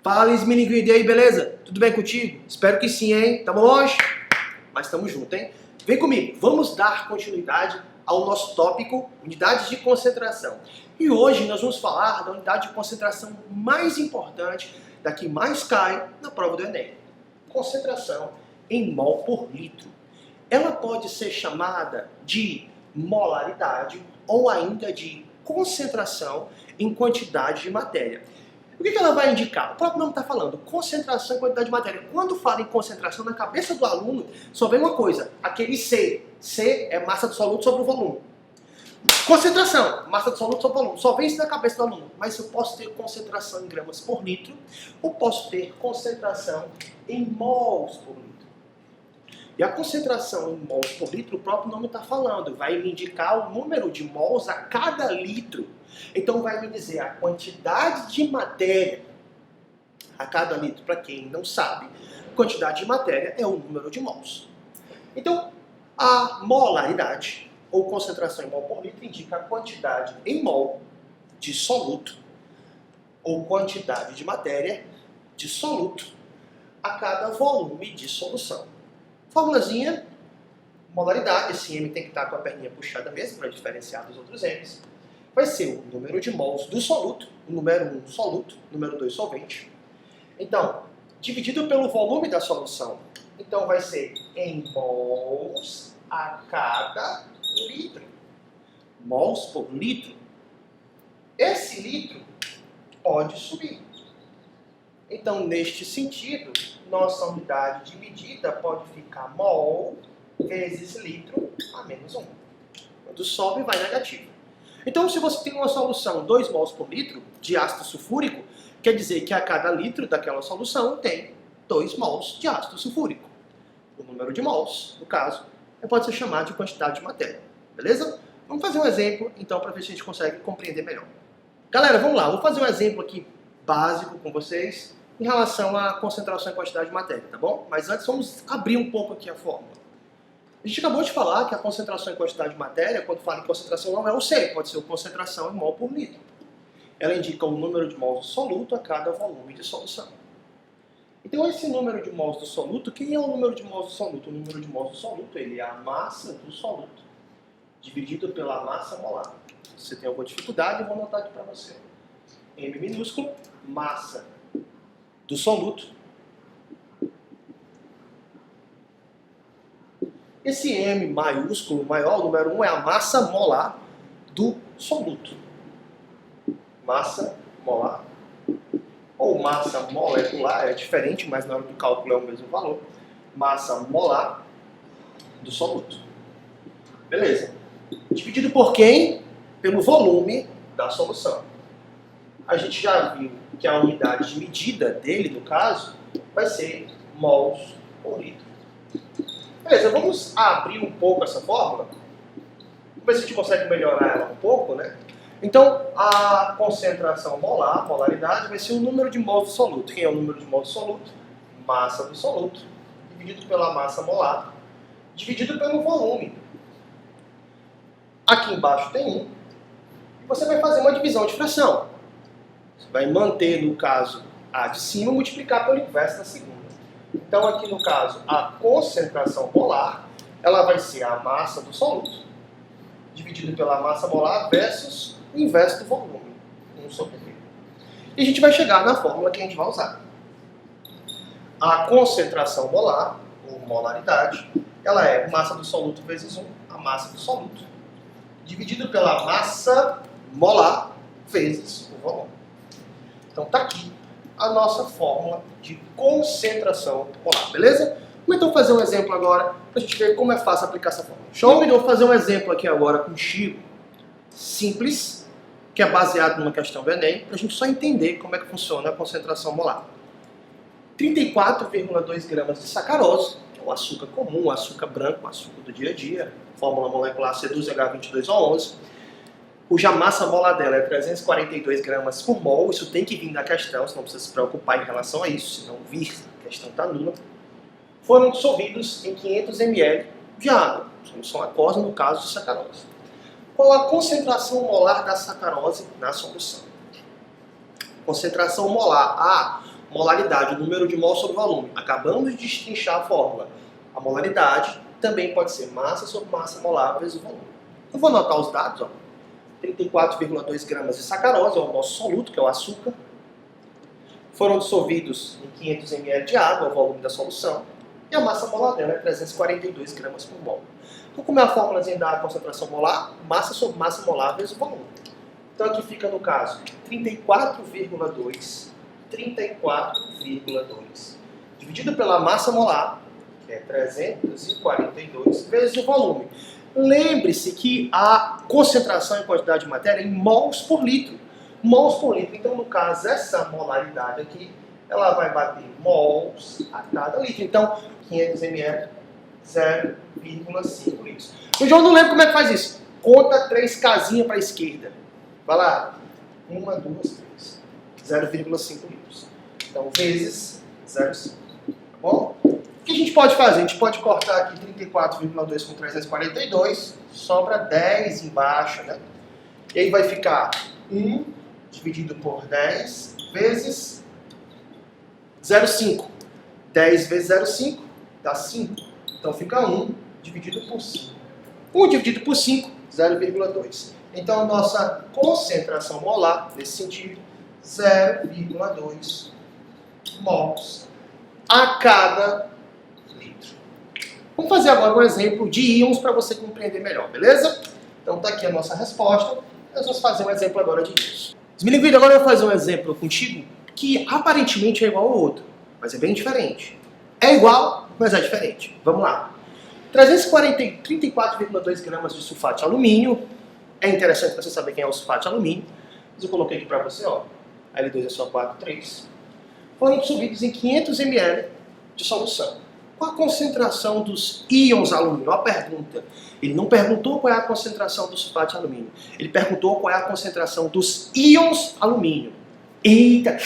Fala, Isminiquid, e aí, beleza? Tudo bem contigo? Espero que sim, hein? Tamo longe? Mas tamo junto, hein? Vem comigo, vamos dar continuidade ao nosso tópico, unidades de concentração. E hoje nós vamos falar da unidade de concentração mais importante, da que mais cai na prova do Enem. Concentração em mol por litro. Ela pode ser chamada de molaridade ou ainda de concentração em quantidade de matéria. O que ela vai indicar? O próprio nome está falando, concentração em quantidade de matéria. Quando fala em concentração, na cabeça do aluno, só vem uma coisa, aquele C. C é massa do soluto sobre o volume. Concentração, massa do soluto sobre o volume. Só vem isso na cabeça do aluno. Mas eu posso ter concentração em gramas por litro, ou posso ter concentração em mols por litro. E a concentração em mols por litro, o próprio nome está falando, vai me indicar o número de mols a cada litro. Então vai me dizer a quantidade de matéria a cada litro. Para quem não sabe, quantidade de matéria é o número de mols. Então, a molaridade, ou concentração em mol por litro, indica a quantidade em mol de soluto, ou quantidade de matéria de soluto a cada volume de solução. Formulazinha, molaridade, esse M tem que estar com a perninha puxada mesmo para diferenciar dos outros M's. Vai ser o número de mols do soluto, o número 1 soluto, o número 2 solvente. Então, dividido pelo volume da solução, então vai ser em mols a cada litro. Mols por litro. Esse litro pode subir. Então, neste sentido, nossa unidade de medida pode ficar mol vezes litro a menos 1. Quando sobe, vai negativo. Então, se você tem uma solução 2 mols por litro de ácido sulfúrico, quer dizer que a cada litro daquela solução tem 2 mols de ácido sulfúrico. O número de mols, no caso, pode ser chamado de quantidade de matéria. Beleza? Vamos fazer um exemplo, então, para ver se a gente consegue compreender melhor. Galera, vamos lá. Vou fazer um exemplo aqui básico com vocês em relação à concentração e quantidade de matéria, tá bom? Mas antes, vamos abrir um pouco aqui a fórmula. A gente acabou de falar que a concentração em quantidade de matéria, quando fala em concentração, não é o C, pode ser a concentração em mol por litro. Ela indica o número de mols do soluto a cada volume de solução. Então, esse número de mols do soluto, quem é o número de mols do soluto? O número de mols do soluto, ele é a massa do soluto, dividido pela massa molar. Se você tem alguma dificuldade, eu vou anotar aqui para você. M minúsculo, massa do soluto. Esse M maiúsculo, maior, o número 1, é a massa molar do soluto. Massa molar. Ou massa molecular, é diferente, mas na hora do cálculo é o mesmo valor. Massa molar do soluto. Beleza. Dividido por quem? Pelo volume da solução. A gente já viu que a unidade de medida dele, no caso, vai ser mols por litro. Beleza, vamos abrir um pouco essa fórmula. Vamos ver se a gente consegue melhorar ela um pouco, né? Então, a concentração molar, molaridade, vai ser o número de mols do soluto. Quem é o número de mols do soluto? Massa do soluto, dividido pela massa molar, dividido pelo volume. Aqui embaixo tem 1. E você vai fazer uma divisão de fração. Você vai manter, no caso, a de cima e multiplicar pelo inverso da segunda. Então, aqui no caso, a concentração molar, ela vai ser a massa do soluto, dividido pela massa molar versus o inverso do volume, 1 sobre V. E a gente vai chegar na fórmula que a gente vai usar. A concentração molar, ou molaridade, ela é massa do soluto vezes 1, a massa do soluto, dividido pela massa molar vezes o volume. Então, está aqui a nossa fórmula de concentração molar, beleza? Vamos então fazer um exemplo agora, para a gente ver como é fácil aplicar essa fórmula. Show? Eu vou fazer um exemplo aqui agora contigo, simples, que é baseado numa questão do Enem, para a gente só entender como é que funciona a concentração molar. 34,2 gramas de sacarose, que é o açúcar comum, o açúcar branco, o açúcar do dia a dia, fórmula molecular C12H22O11, cuja massa molar dela é 342 gramas por mol. Isso tem que vir na questão, você não precisa se preocupar em relação a isso, se não vir, a questão está nula. Foram dissolvidos em 500 ml de água, solução aquosa, no caso de sacarose. Qual a concentração molar da sacarose na solução? Concentração molar. Molaridade, o número de mol sobre volume. Acabamos de destrinchar a fórmula. A molaridade também pode ser massa sobre massa molar vezes o volume. Eu vou anotar os dados, ó. 34,2 gramas de sacarose, é o nosso soluto, que é o açúcar. Foram dissolvidos em 500 ml de água, o volume da solução. E a massa molar dela é 342 gramas por mol. Então, como é a fórmula da concentração molar? Massa sobre massa molar vezes o volume. Então, aqui fica, no caso, 34,2 dividido pela massa molar, que é 342, vezes o volume. Lembre-se que a concentração e quantidade de matéria é em mols por litro. Mols por litro. Então, no caso, essa molaridade aqui, ela vai bater mols a cada litro. Então, 500 ml, 0,5 litros. O João não lembra como é que faz isso. Conta 3 casinhas para a esquerda. Vai lá. 1, 2, 3. 0,5 litros. Então, vezes 0,5. Tá bom? O que a gente pode fazer? A gente pode cortar aqui 34,2 com 342. Sobra 10 embaixo, né? E aí vai ficar 1 dividido por 10 vezes 0,5. 10 vezes 0,5 dá 5. Então fica 1 dividido por 5. 1 dividido por 5, 0,2. Então a nossa concentração molar, nesse sentido, 0,2 mols a cada litro. Vamos fazer agora um exemplo de íons para você compreender melhor, beleza? Então está aqui a nossa resposta. Nós vamos fazer um exemplo agora de íons. Esmilinguido, agora eu vou fazer um exemplo contigo que aparentemente é igual ao outro, mas é bem diferente. É igual, mas é diferente. Vamos lá. 34,2 gramas de sulfato de alumínio. É interessante você saber quem é o sulfato de alumínio. Mas eu coloquei aqui para você, ó. L2 é só 4,3. Foram dissolvidos em 500 ml de solução. Qual a concentração dos íons alumínio? Uma pergunta. Ele não perguntou qual é a concentração do sulfato de alumínio. Ele perguntou qual é a concentração dos íons alumínio. Eita!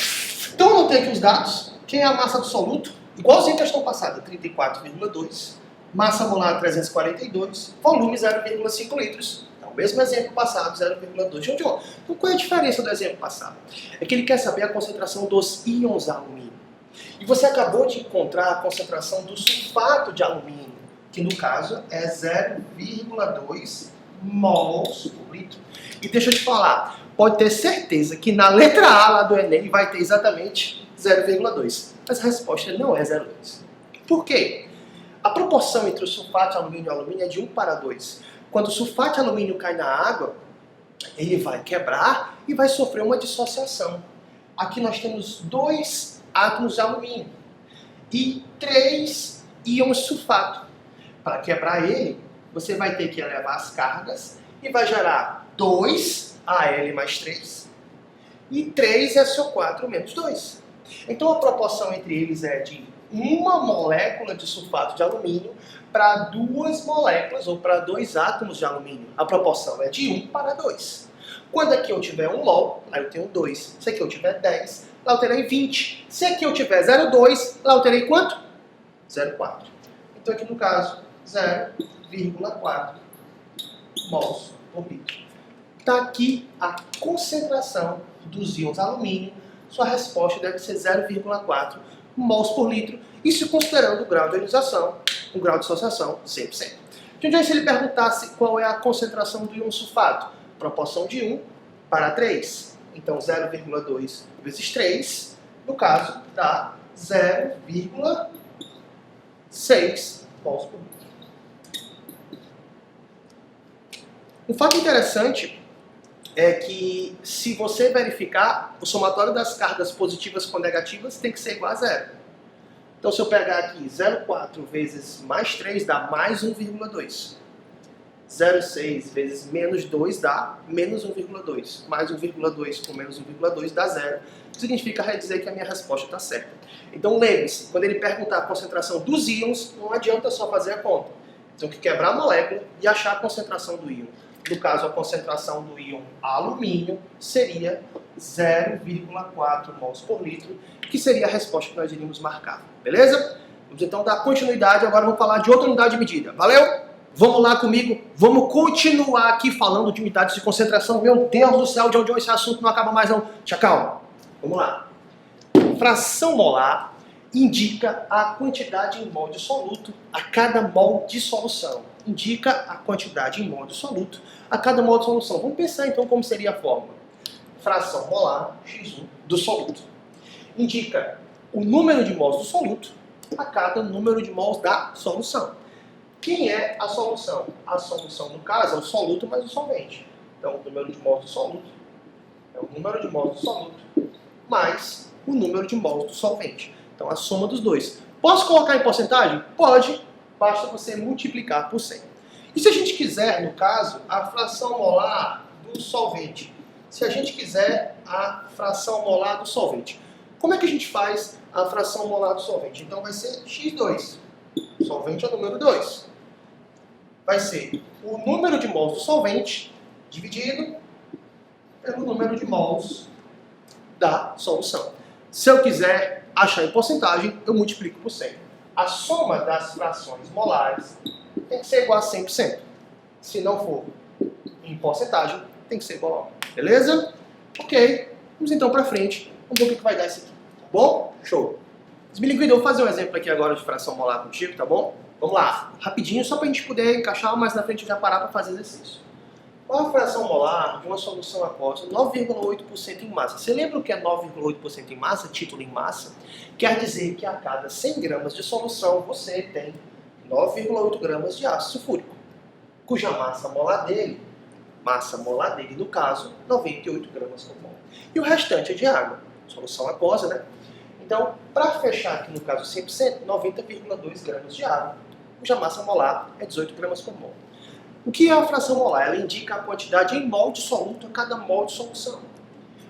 Então eu anotei aqui os dados. Quem é a massa do soluto? Igualzinho a questão passada, 34,2. Massa molar 342. Volume 0,5 litros. Então, mesmo exemplo passado, 0,2. Então, qual é a diferença do exemplo passado? É que ele quer saber a concentração dos íons alumínio. E você acabou de encontrar a concentração do sulfato de alumínio, que no caso é 0,2 mols por litro. E deixa eu te falar, pode ter certeza que na letra A lá do Enem vai ter exatamente 0,2. Mas a resposta não é 0,2. Por quê? A proporção entre o sulfato de alumínio e o alumínio é de 1 para 2. Quando o sulfato de alumínio cai na água, ele vai quebrar e vai sofrer uma dissociação. Aqui nós temos 2 átomos de alumínio e 3 íons de sulfato. Para quebrar ele, você vai ter que elevar as cargas e vai gerar 2 Al mais 3 e 3 SO4 menos 2. Então a proporção entre eles é de uma molécula de sulfato de alumínio para 2 moléculas ou para 2 átomos de alumínio. A proporção é de 1 para 2. Quando aqui eu tiver 1 mol, lá eu tenho 2. Se aqui eu tiver 10, lá eu terei 20. Se aqui eu tiver 0,2, lá eu terei quanto? 0,4. Então aqui no caso, 0,4 mols por litro. Está aqui a concentração dos íons alumínio. Sua resposta deve ser 0,4 mols por litro, isso considerando o grau de ionização, o grau de dissociação 100%. Então, se ele perguntasse qual é a concentração do íon sulfato, proporção de 1 para 3. Então, 0,2 vezes 3, no caso, dá 0,6 mols por litro. Um fato interessante é que, se você verificar, o somatório das cargas positivas com negativas tem que ser igual a 0. Então, se eu pegar aqui 0,4 vezes mais 3 dá mais 1,2. 0,6 vezes menos 2 dá menos 1,2. Mais 1,2 com menos 1,2 dá 0. Significa dizer que a minha resposta está certa. Então, lembre-se, quando ele perguntar a concentração dos íons, não adianta só fazer a conta. Então, que quebrar a molécula e achar a concentração do íon. No caso, a concentração do íon alumínio seria 0,4 mols por litro, que seria a resposta que nós iríamos marcar. Beleza? Vamos então dar continuidade, agora vamos falar de outra unidade de medida. Valeu? Vamos lá comigo, vamos continuar aqui falando de unidades de concentração. Meu Deus do céu, John, esse assunto não acaba mais não. Chacal, vamos lá. fração molar indica a quantidade em mol dissoluto a cada mol de solução. Indica a quantidade em mol dissoluto a cada mol de solução. Vamos pensar então como seria a fórmula. Fração molar x1 do soluto. Indica o número de mols do soluto a cada número de mols da solução. Quem é a solução? A solução, no caso, é o soluto mais o solvente. Então, o número de mols do soluto é o número de mols do soluto mais o número de mols do solvente. Então, a soma dos dois. Posso colocar em porcentagem? Pode, basta você multiplicar por 100. E se a gente quiser, no caso, a fração molar do solvente? Se a gente quiser a fração molar do solvente, como é que a gente faz a fração molar do solvente? Então, vai ser x2. O solvente é o número 2. Vai ser o número de mols do solvente dividido pelo número de mols da solução. Se eu quiser achar em porcentagem, eu multiplico por 100. A soma das frações molares tem que ser igual a 100%. Se não for em porcentagem, tem que ser igual a 1. Beleza? Ok. Vamos então para frente. Vamos ver o que vai dar isso aqui. Tá bom? Show. Desbiliquida, eu vou fazer um exemplo aqui agora de fração molar contigo, tá bom? Vamos lá. Rapidinho, só para a gente poder encaixar, mas na frente eu já parar para fazer exercício. Qual a fração molar de uma solução aquosa? 9,8% em massa. Você lembra o que é 9,8% em massa? Título em massa? Quer dizer que a cada 100 gramas de solução você tem 9,8 gramas de ácido sulfúrico, cuja massa molar dele no caso, 98 gramas por mol. E o restante é de água. Solução aquosa, né? Então, para fechar aqui no caso 100%, 90,2 gramas de água, cuja massa molar é 18 gramas por mol. O que é a fração molar? Ela indica a quantidade em mol de soluto a cada mol de solução.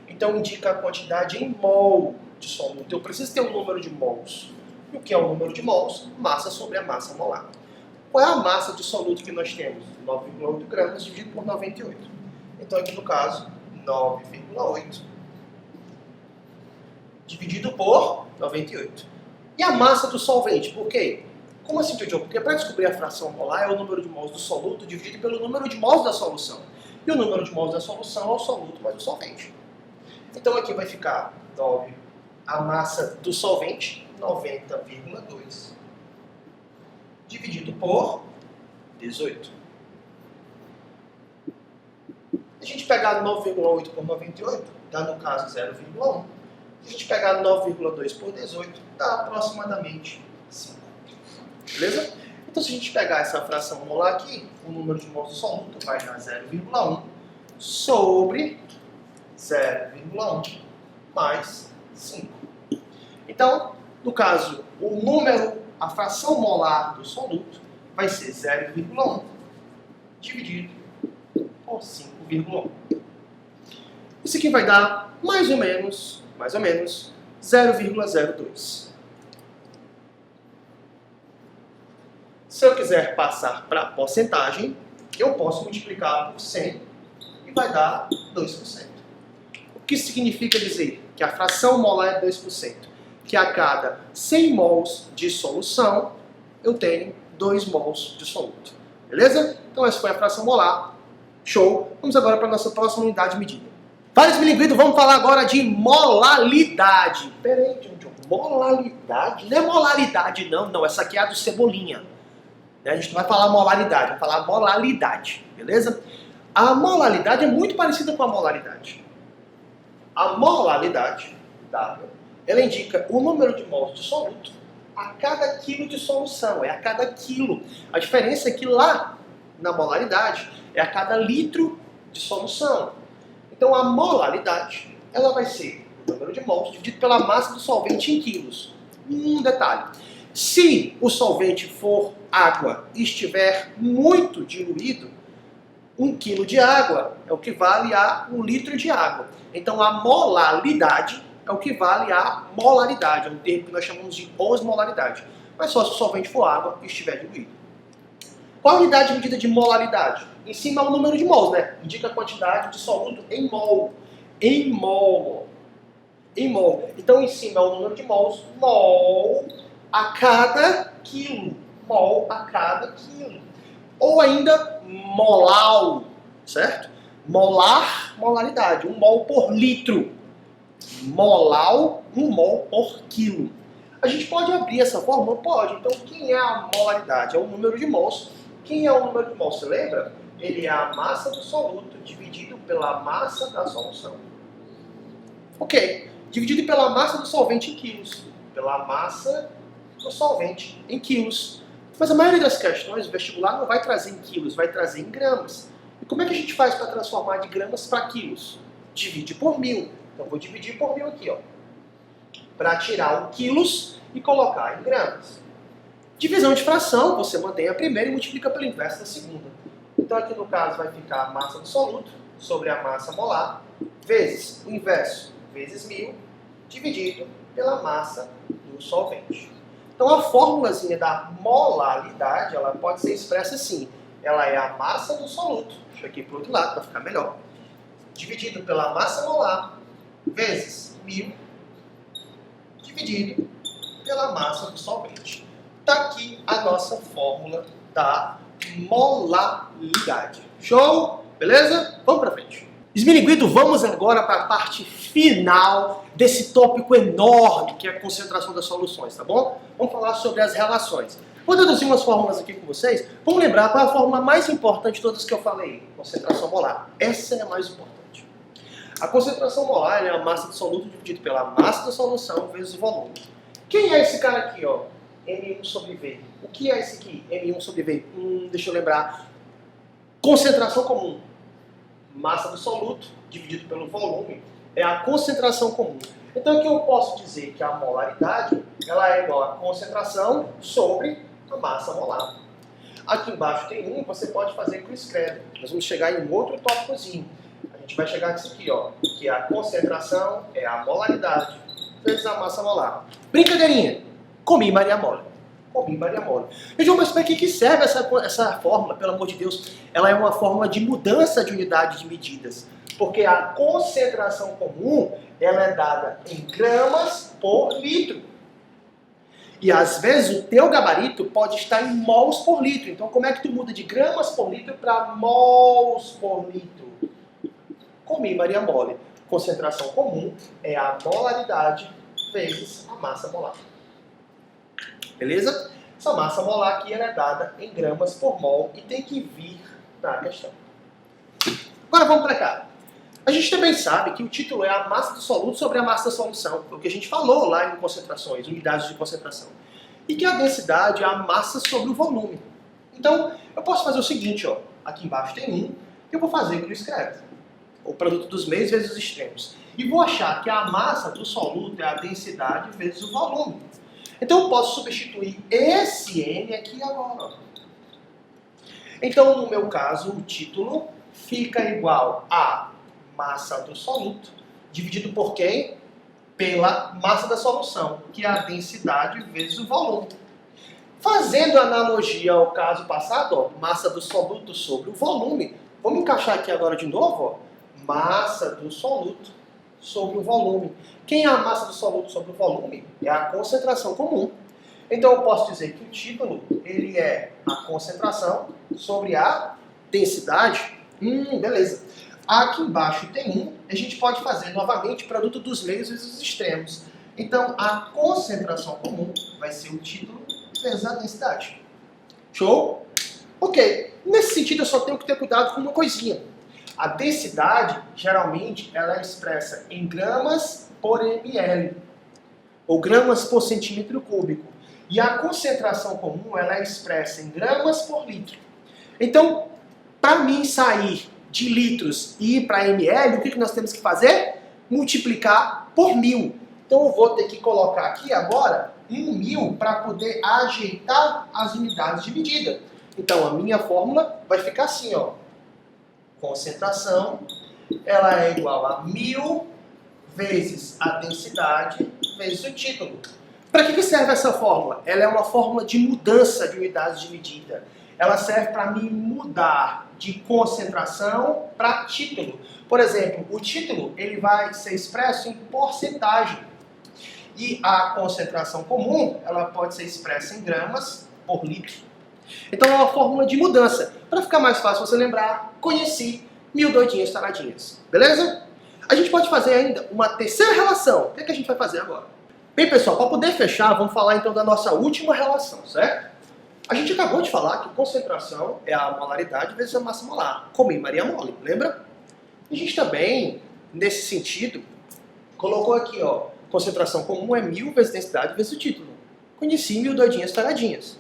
Então, indica a quantidade em mol de soluto. Eu preciso ter um número de mols. E o que é o número de mols? Massa sobre a massa molar. Qual é a massa de soluto que nós temos? 9,8 gramas dividido por 98. Então, aqui no caso, 9,8 dividido por 98. E a massa do solvente? Por quê? Como assim, Tio? Porque para descobrir a fração molar é o número de mols do soluto dividido pelo número de mols da solução. E o número de mols da solução é o soluto mais o solvente. Então aqui vai ficar 9, a massa do solvente, 90,2, dividido por 18. Se a gente pegar 9,8 por 98, dá no caso 0,1. Se a gente pegar 9,2 por 18, dá aproximadamente 5. Beleza? Então, se a gente pegar essa fração molar aqui, o número de mols do soluto vai dar 0,1 sobre 0,1 mais 5. Então, no caso, a fração molar do soluto vai ser 0,1 dividido por 5,1. Isso aqui vai dar mais ou menos 0,02. Se eu quiser passar para porcentagem, eu posso multiplicar por 100 e vai dar 2%. O que significa dizer? Que a fração molar é 2%. Que a cada 100 mols de solução, eu tenho 2 mols de soluto. Beleza? Então essa foi a fração molar. Show! Vamos agora para a nossa próxima unidade de medida. Vários bilinguidos, vamos falar agora de molaridade. Pera aí, John. Molaridade? Não é molaridade, não. Essa aqui é a do Cebolinha. A gente não vai falar molaridade, vai falar molaridade, beleza? A molaridade é muito parecida com a molaridade. A molaridade, ela indica o número de mols de soluto a cada quilo de solução, é a cada quilo. A diferença é que lá, na molaridade, é a cada litro de solução. Então a molaridade, ela vai ser o número de mols dividido pela massa do solvente em quilos. Um detalhe. Se o solvente for água e estiver muito diluído, 1 kg de água é o que vale a 1 litro de água. Então a molaridade é o que vale a molaridade, é um termo que nós chamamos de osmolaridade. Mas só se o solvente for água e estiver diluído. Qual a unidade de medida de molaridade? Em cima é o número de mols, né? Indica a quantidade de soluto em mol. Em mol. Então em cima é o número de mols, mol a cada quilo. Mol a cada quilo. Ou ainda molar, certo? Molar, molaridade. 1 mol por litro. Molal, 1 mol por quilo. A gente pode abrir essa fórmula? Pode. Então, quem é a molaridade? É o número de mols. Quem é o número de mols? Você lembra? Ele é a massa do soluto dividido pela massa da solução. Ok. Dividido pela massa do solvente em quilos. Pela massa do solvente em quilos. Mas a maioria das questões, o vestibular não vai trazer em quilos, vai trazer em gramas. E como é que a gente faz para transformar de gramas para quilos? Divide por 1000. Então, vou dividir por 1000 aqui, ó. Para tirar o quilos e colocar em gramas. Divisão de fração, você mantém a primeira e multiplica pelo inverso da segunda. Então aqui no caso vai ficar a massa do soluto sobre a massa molar, vezes o inverso, vezes 1000, dividido pela massa do solvente. Então a formulazinha da molaridade, ela pode ser expressa assim. Ela é a massa do soluto, deixa aqui para o outro lado para ficar melhor, dividido pela massa molar, vezes 1000, dividido pela massa do solvente. Está aqui a nossa fórmula da molaridade. Show? Beleza? Vamos para frente. Esmilinguido, vamos agora para a parte final desse tópico enorme que é a concentração das soluções, tá bom? Vamos falar sobre as relações. Vou deduzir umas fórmulas aqui com vocês. Vamos lembrar qual é a fórmula mais importante de todas que eu falei. Concentração molar. Essa é a mais importante. A concentração molar é a massa do soluto dividida pela massa da solução vezes o volume. Quem é esse cara aqui, ó? M1 sobre V. O que é esse aqui? M1 sobre V. Deixa eu lembrar. Concentração comum. Massa do soluto dividido pelo volume é a concentração comum. Então aqui eu posso dizer que a molaridade ela é igual a concentração sobre a massa molar. Aqui embaixo tem 1, você pode fazer com escreve. Nós vamos chegar em um outro tópicozinho. A gente vai chegar nisso aqui, ó, que a concentração é a molaridade vezes a massa molar. Brincadeirinha. Comi Maria Mole. Comi Maria Mole. João, mas para que serve essa fórmula? Pelo amor de Deus, ela é uma fórmula de mudança de unidade de medidas. Porque a concentração comum, ela é dada em gramas por litro. E às vezes o teu gabarito pode estar em mols por litro. Então como é que tu muda de gramas por litro para mols por litro? Comi Maria Mole. Concentração comum é a molaridade vezes a massa molar. Beleza? Essa massa molar aqui ela é dada em gramas por mol e tem que vir na questão. Agora vamos para cá. A gente também sabe que o título é a massa do soluto sobre a massa da solução, o que a gente falou lá em concentrações, unidades de concentração. E que a densidade é a massa sobre o volume. Então, eu posso fazer o seguinte, ó. Aqui embaixo tem 1, eu vou fazer o que eu escrevo. O produto dos meios vezes os extremos. E vou achar que a massa do soluto é a densidade vezes o volume. Então eu posso substituir esse N aqui agora. Então, no meu caso, o título fica igual a massa do soluto, dividido por quem? Pela massa da solução, que é a densidade vezes o volume. Fazendo analogia ao caso passado, ó, massa do soluto sobre o volume, vamos encaixar aqui agora de novo, ó, massa do soluto sobre o volume. Quem é a massa do soluto sobre o volume? É a concentração comum. Então eu posso dizer que o título ele é a concentração sobre a densidade. Beleza. Aqui embaixo tem 1, a gente pode fazer novamente produto dos meios vezes os extremos. Então a concentração comum vai ser o título vezes a densidade. Show? Ok. Nesse sentido eu só tenho que ter cuidado com uma coisinha. A densidade, geralmente, ela é expressa em gramas por ml, ou gramas por centímetro cúbico. E a concentração comum, ela é expressa em gramas por litro. Então, para mim sair de litros e ir para ml, o que nós temos que fazer? Multiplicar por 1000. Então, eu vou ter que colocar aqui agora 1000 para poder ajeitar as unidades de medida. Então, a minha fórmula vai ficar assim, ó. Concentração, ela é igual a 1000 vezes a densidade vezes o título. Para que serve essa fórmula? Ela é uma fórmula de mudança de unidades de medida. Ela serve para mim mudar de concentração para título. Por exemplo, o título ele vai ser expresso em porcentagem. E a concentração comum ela pode ser expressa em gramas por litro. Então é uma fórmula de mudança. Para ficar mais fácil você lembrar, conheci 1000 doidinhas taradinhas. Beleza? A gente pode fazer ainda uma terceira relação. O que é que a gente vai fazer agora? Bem, pessoal, para poder fechar, vamos falar então da nossa última relação, certo? A gente acabou de falar que concentração é a molaridade vezes a massa molar, como em Maria Mole, lembra? A gente também, nesse sentido, colocou aqui, ó, concentração comum é 1000 vezes densidade vezes o título. Conheci 1000 doidinhas taradinhas.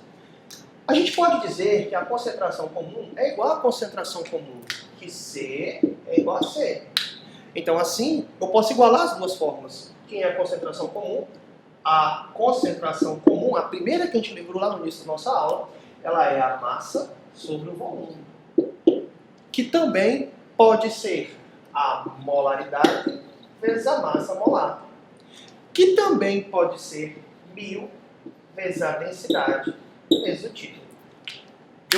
A gente pode dizer que a concentração comum é igual à concentração comum, que C é igual a C. Então, assim, eu posso igualar as duas fórmulas. Quem é a concentração comum? A concentração comum, a primeira que a gente lembrou lá no início da nossa aula, ela é a massa sobre o volume. Que também pode ser a molaridade vezes a massa molar. Que também pode ser 1000 vezes a densidade vezes o título.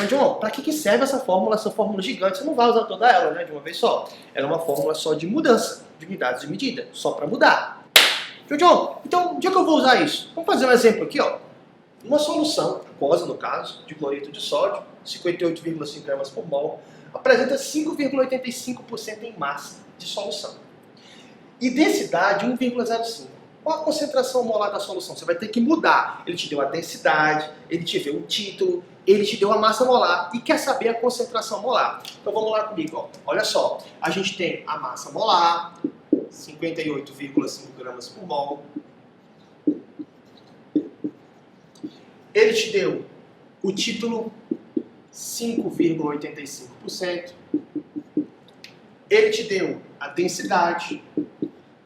John, para que serve essa fórmula gigante? Você não vai usar toda ela, né, de uma vez só. Ela é uma fórmula só de mudança, de unidades de medida, só para mudar. John, então onde é que eu vou usar isso? Vamos fazer um exemplo aqui, ó. Uma solução aquosa, no caso, de cloreto de sódio, 58,5 gramas por mol, apresenta 5,85% em massa de solução. E densidade 1,05. Qual a concentração molar da solução? Você vai ter que mudar. Ele te deu a densidade, ele te deu o título, ele te deu a massa molar e quer saber a concentração molar. Então vamos lá comigo. Ó. Olha só, a gente tem a massa molar, 58,5 gramas por mol. Ele te deu o título, 5,85%. Ele te deu a densidade,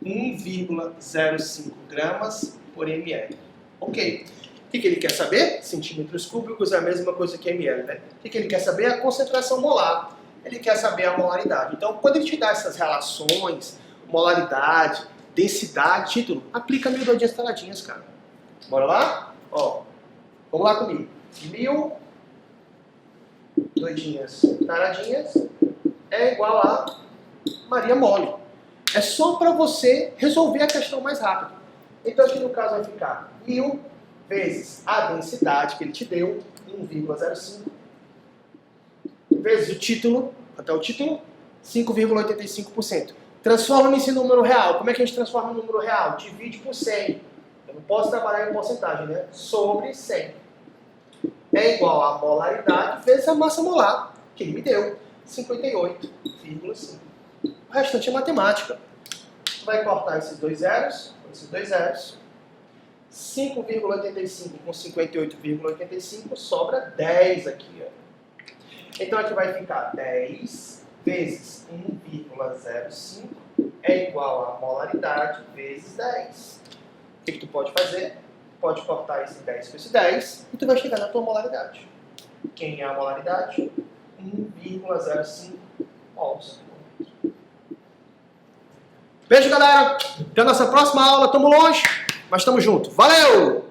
1,05 gramas por ml. Ok. O que ele quer saber? Centímetros cúbicos é a mesma coisa que ml, né? O que ele quer saber? A concentração molar. Ele quer saber a molaridade. Então, quando ele te dá essas relações, molaridade, densidade, título, aplica 1000 doidinhas taradinhas, cara. Bora lá? Ó, vamos lá comigo. 1000 doidinhas taradinhas é igual a Maria Mole. É só para você resolver a questão mais rápido. Então aqui no caso vai ficar 1000 vezes a densidade que ele te deu, 1,05, vezes o título, até o título, 5,85%. Transforma nesse número real. Como é que a gente transforma no número real? Divide por 100. Eu não posso trabalhar em porcentagem, né? Sobre 100. É igual a molaridade vezes a massa molar, que ele me deu, 58,5. O restante é matemática. Vai cortar esses dois zeros, 5,85 com 58,85, sobra 10 aqui. Ó. Então aqui vai ficar 10 vezes 1,05 é igual a molaridade vezes 10. O que tu pode fazer? Pode cortar esse 10 com esse 10 e tu vai chegar na tua molaridade. Quem é a molaridade? 1,05 mols. Beijo, galera. Até a nossa próxima aula. Tamo longe, mas tamo junto. Valeu!